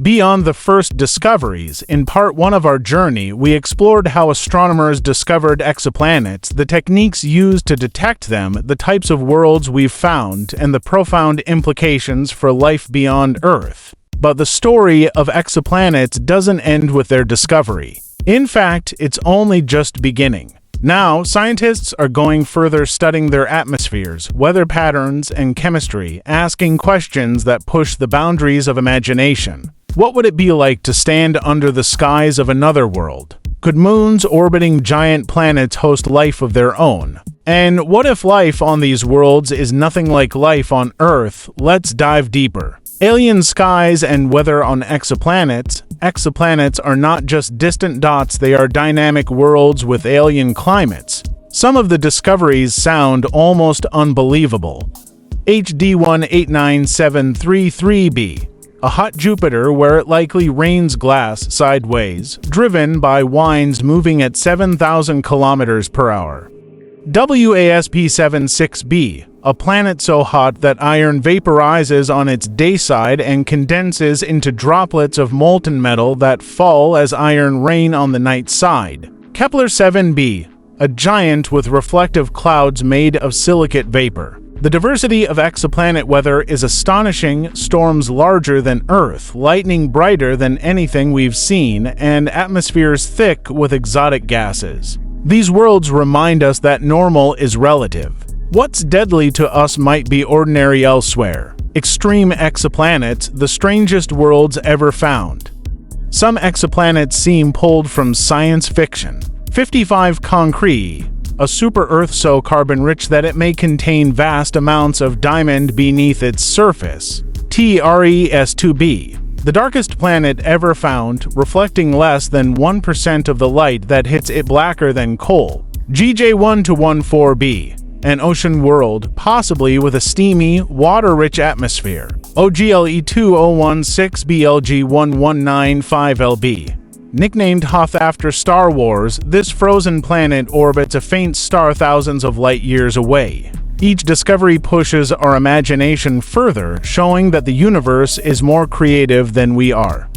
Beyond the first discoveries, in part 1 of our journey, we explored how astronomers discovered exoplanets, the techniques used to detect them, the types of worlds we've found, and the profound implications for life beyond Earth. But the story of exoplanets doesn't end with their discovery. In fact, it's only just beginning. Now, scientists are going further, studying their atmospheres, weather patterns, and chemistry, asking questions that push the boundaries of imagination. What would it be like to stand under the skies of another world? Could moons orbiting giant planets host life of their own? And what if life on these worlds is nothing like life on Earth? Let's dive deeper. Alien skies and weather on exoplanets. Exoplanets are not just distant dots, they are dynamic worlds with alien climates. Some of the discoveries sound almost unbelievable. HD 189733b, a hot Jupiter where it likely rains glass sideways, driven by winds moving at 7,000 kilometers per hour. WASP-76b, a planet so hot that iron vaporizes on its day side and condenses into droplets of molten metal that fall as iron rain on the night side. Kepler-7b, a giant with reflective clouds made of silicate vapor. The diversity of exoplanet weather is astonishing: storms larger than Earth, lightning brighter than anything we've seen, and atmospheres thick with exotic gases. These worlds remind us that normal is relative. What's deadly to us might be ordinary elsewhere. Extreme exoplanets, the strangest worlds ever found. Some exoplanets seem pulled from science fiction. 55 Concrete, a super-Earth so carbon-rich that it may contain vast amounts of diamond beneath its surface. TRES-2b, the darkest planet ever found, reflecting less than 1% of the light that hits it, blacker than coal. GJ-114b, an ocean world, possibly with a steamy, water-rich atmosphere. OGLE-2016BLG-1195LB. Nicknamed Hoth after Star Wars, this frozen planet orbits a faint star thousands of light years away. Each discovery pushes our imagination further, showing that the universe is more creative than we are.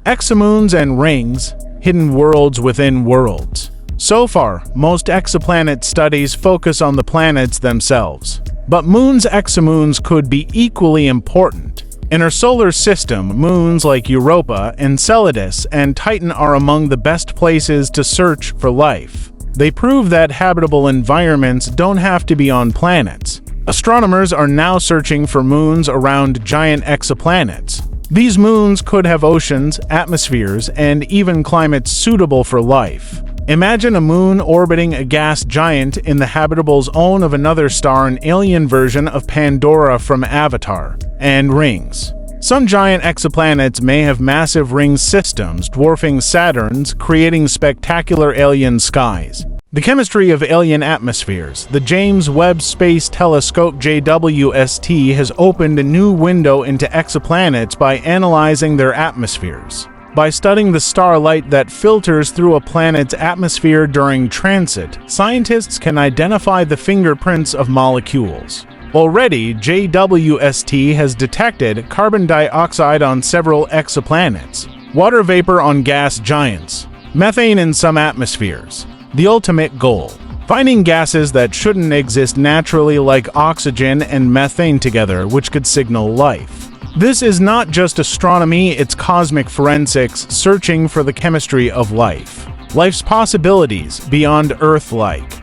Exomoons and rings, hidden worlds within worlds. So far, most exoplanet studies focus on the planets themselves. But moons' exomoons could be equally important. In our solar system, moons like Europa, Enceladus, and Titan are among the best places to search for life. They prove that habitable environments don't have to be on planets. Astronomers are now searching for moons around giant exoplanets. These moons could have oceans, atmospheres, and even climates suitable for life. Imagine a moon orbiting a gas giant in the habitable zone of another star, an alien version of Pandora from Avatar. And rings. Some giant exoplanets may have massive ring systems, dwarfing Saturn's, creating spectacular alien skies. The chemistry of alien atmospheres. The James Webb Space Telescope JWST has opened a new window into exoplanets by analyzing their atmospheres. By studying the starlight that filters through a planet's atmosphere during transit, scientists can identify the fingerprints of molecules. Already, JWST has detected carbon dioxide on several exoplanets, water vapor on gas giants, methane in some atmospheres. The ultimate goal: finding gases that shouldn't exist naturally, like oxygen and methane together, which could signal life. This is not just astronomy, it's cosmic forensics, searching for the chemistry of life. Life's possibilities beyond Earth-like.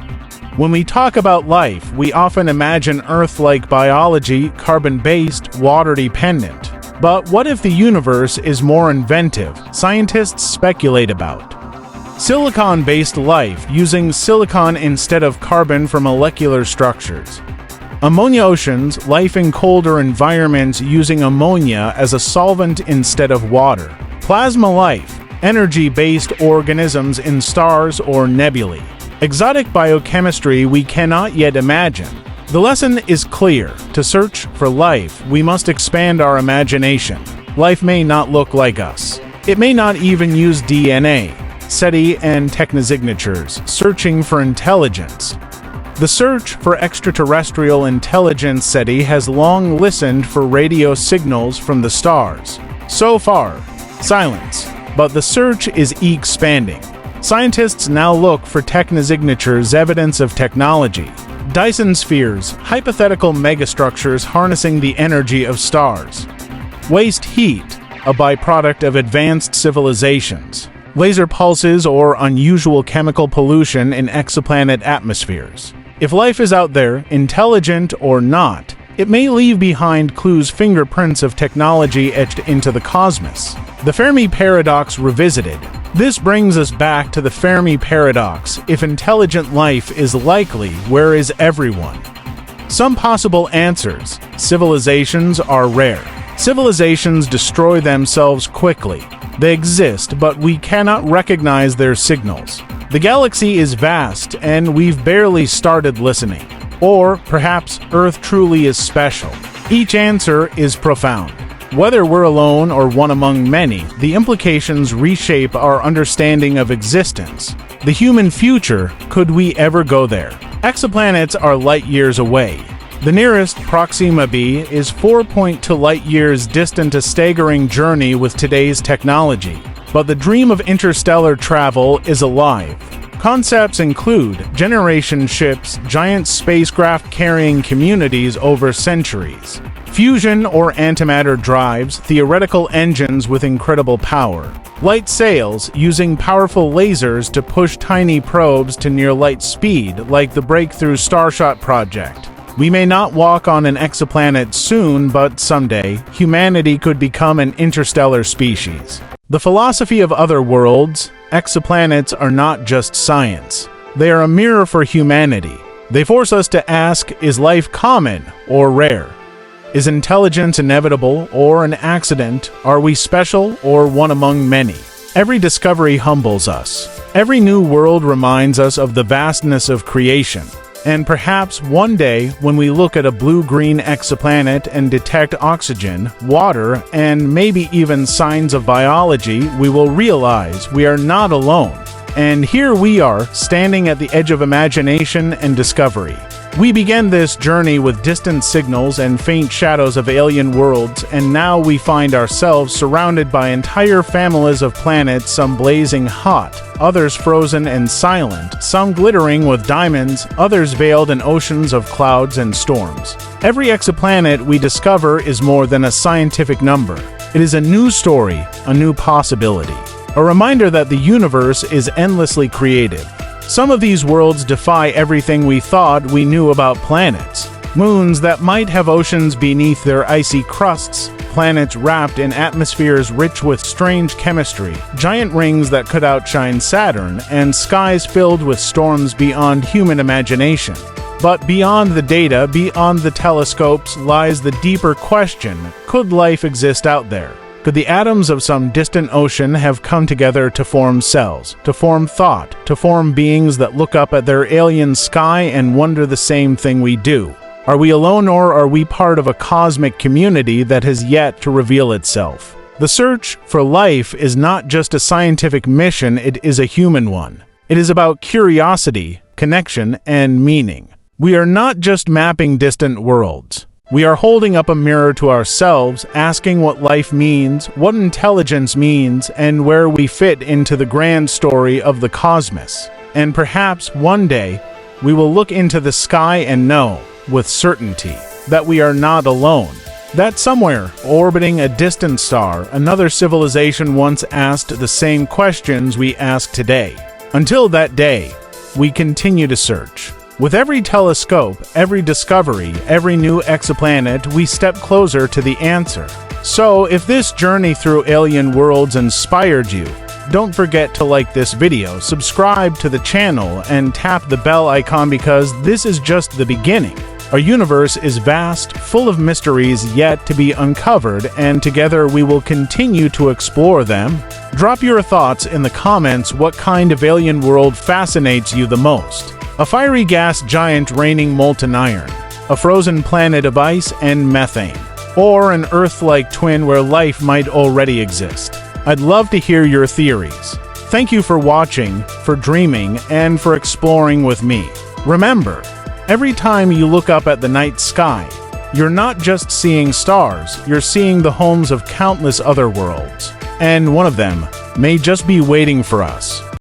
When we talk about life, we often imagine Earth-like biology, carbon-based, water-dependent. But what if the universe is more inventive? Scientists speculate about silicon-based life, using silicon instead of carbon for molecular structures. Ammonia oceans, life in colder environments using ammonia as a solvent instead of water. Plasma life, energy-based organisms in stars or nebulae. Exotic biochemistry we cannot yet imagine. The lesson is clear: to search for life, we must expand our imagination. Life may not look like us. It may not even use DNA. SETI and technosignatures, searching for intelligence. The search for extraterrestrial intelligence. SETI has long listened for radio signals from the stars. So far, Silence. But the search is expanding. Scientists now look for technosignatures, evidence of technology. Dyson spheres, hypothetical megastructures harnessing the energy of stars. Waste heat, a byproduct of advanced civilizations. Laser pulses or unusual chemical pollution in exoplanet atmospheres. If life is out there, intelligent or not, it may leave behind clues, fingerprints of technology etched into the cosmos. The Fermi Paradox revisited. This brings us back to the Fermi Paradox. If intelligent life is likely, where is everyone? Some possible answers. Civilizations are rare. Civilizations destroy themselves quickly. They exist, but we cannot recognize their signals. The galaxy is vast, and we've barely started listening. Or perhaps Earth truly is special. Each answer is profound. Whether we're alone or one among many, the implications reshape our understanding of existence. The human future, could we ever go there? Exoplanets are light years away. The nearest, Proxima b, is 4.2 light years distant, a staggering journey with today's technology. But the dream of interstellar travel is alive. Concepts include generation ships, giant spacecraft carrying communities over centuries, fusion or antimatter drives, theoretical engines with incredible power, light sails using powerful lasers to push tiny probes to near light speed, like the breakthrough Starshot project. We may not walk on an exoplanet soon, but someday, humanity could become an interstellar species. The philosophy of other worlds. Exoplanets are not just science. They are a mirror for humanity. They force us to ask, is life common or rare? Is intelligence inevitable or an accident? Are we special or one among many? Every discovery humbles us. Every new world reminds us of the vastness of creation. And perhaps one day, when we look at a blue-green exoplanet and detect oxygen, water, and maybe even signs of biology, we will realize we are not alone. And here we are, standing at the edge of imagination and discovery. We began this journey with distant signals and faint shadows of alien worlds, and now we find ourselves surrounded by entire families of planets, some blazing hot, others frozen and silent, some glittering with diamonds, others veiled in oceans of clouds and storms. Every exoplanet we discover is more than a scientific number. It is a new story, a new possibility, a reminder that the universe is endlessly creative. Some of these worlds defy everything we thought we knew about planets. Moons that might have oceans beneath their icy crusts, planets wrapped in atmospheres rich with strange chemistry, giant rings that could outshine Saturn, and skies filled with storms beyond human imagination. But beyond the data, beyond the telescopes, lies the deeper question: could life exist out there? Could the atoms of some distant ocean have come together to form cells, to form thought, to form beings that look up at their alien sky and wonder the same thing we do? Are we alone, or are we part of a cosmic community that has yet to reveal itself? The search for life is not just a scientific mission, it is a human one. It is about curiosity, connection, and meaning. We are not just mapping distant worlds. We are holding up a mirror to ourselves, asking what life means, what intelligence means, and where we fit into the grand story of the cosmos. And perhaps one day, we will look into the sky and know, with certainty, that we are not alone. That somewhere, orbiting a distant star, another civilization once asked the same questions we ask today. Until that day, we continue to search. With every telescope, every discovery, every new exoplanet, we step closer to the answer. So, if this journey through alien worlds inspired you, don't forget to like this video, subscribe to the channel, and tap the bell icon, because this is just the beginning. Our universe is vast, full of mysteries yet to be uncovered, and together we will continue to explore them. Drop your thoughts in the comments. What kind of alien world fascinates you the most? A fiery gas giant raining molten iron, a frozen planet of ice and methane, or an Earth-like twin where life might already exist? I'd love to hear your theories. Thank you for watching, for dreaming, and for exploring with me. Remember, every time you look up at the night sky, you're not just seeing stars, you're seeing the homes of countless other worlds. And one of them may just be waiting for us.